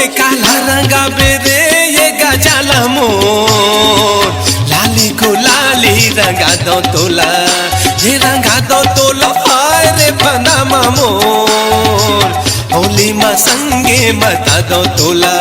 ये काला रंगा बेरे ये गजाला मोर लाली गुलाली रंगा दो तोला ये रंगा दो तोला हाय रे पनामा मोर होली मा संगे मता दो तोला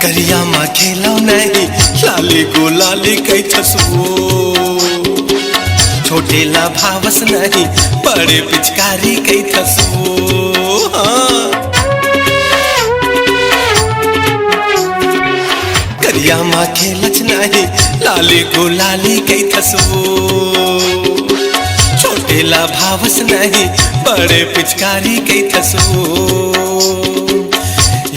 करिया माँ खेलो नहीं लाली गुलाली कई थसबो छोटे ला भावस नहीं बड़े पिचकारी कई थसबो हाँ। करिया माँ खेलच नहीं लाली गुलाली कई थसबो छोटे ला भावस नहीं बड़े पिचकारी कई थसबो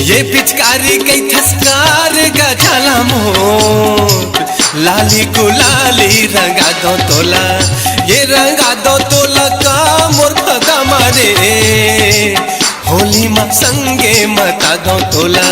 ये पिचकारी कई थसकार गजाला मोर लाली गुलाली रंगा दो तोला ये रंगा दो तोला का मोर खदा मारे होली मा संगे मता दो तोला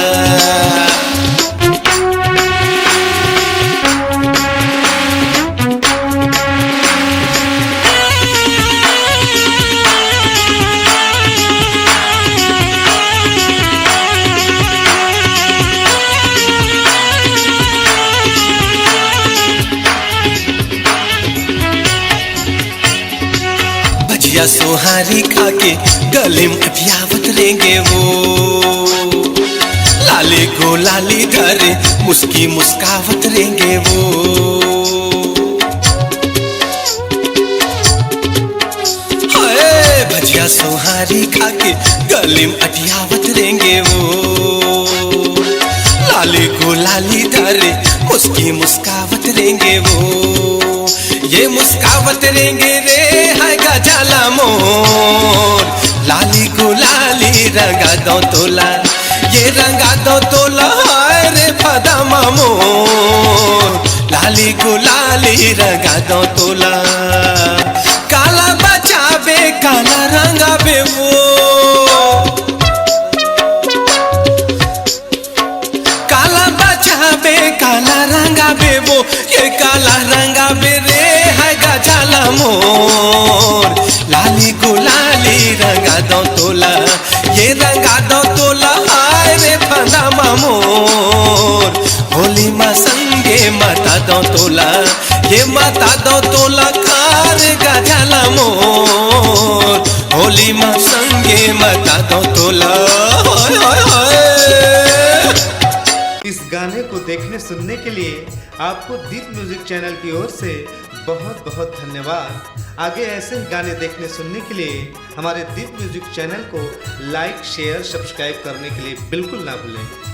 या सोहारी खाके गले में अटियावत रहेंगे वो लाली गोलाली धरे मुस्की मुस्कावत रहेंगे वो हाय भजिया सोहारी खाके गले में अटियावत रहेंगे वो लाली गोलाली धरे मुस्की मुस्कावत रहेंगे वो ये मुस्कावत रहेंगे रे है गजाला मोर लाली गुलाली रंगा दो तोला ये रंगा दो तोला हाय रे पदामा मोर लाली गुलाली रंगा दो तोला काला बचावे काला रंगा बे वो काला बचावे काला रंगा बे वो ये काला रंगा बे रे गजाला मोर लाली गुलाली रंगा दो तोला ये रंगा दो तोला हाय रे पदामा मोर होली मा संगे मता दो तोला ये मता दो तोला कार गजाला मोर होली मा संगे मता दो तोला हाय हाय हाय। इस गाने को देखने सुनने के लिए आपको दीप म्यूजिक चैनल की ओर से बहुत बहुत धन्यवाद। आगे ऐसे ही गाने देखने सुनने के लिए हमारे दीप म्यूजिक चैनल को लाइक शेयर सब्सक्राइब करने के लिए बिल्कुल ना भूलें।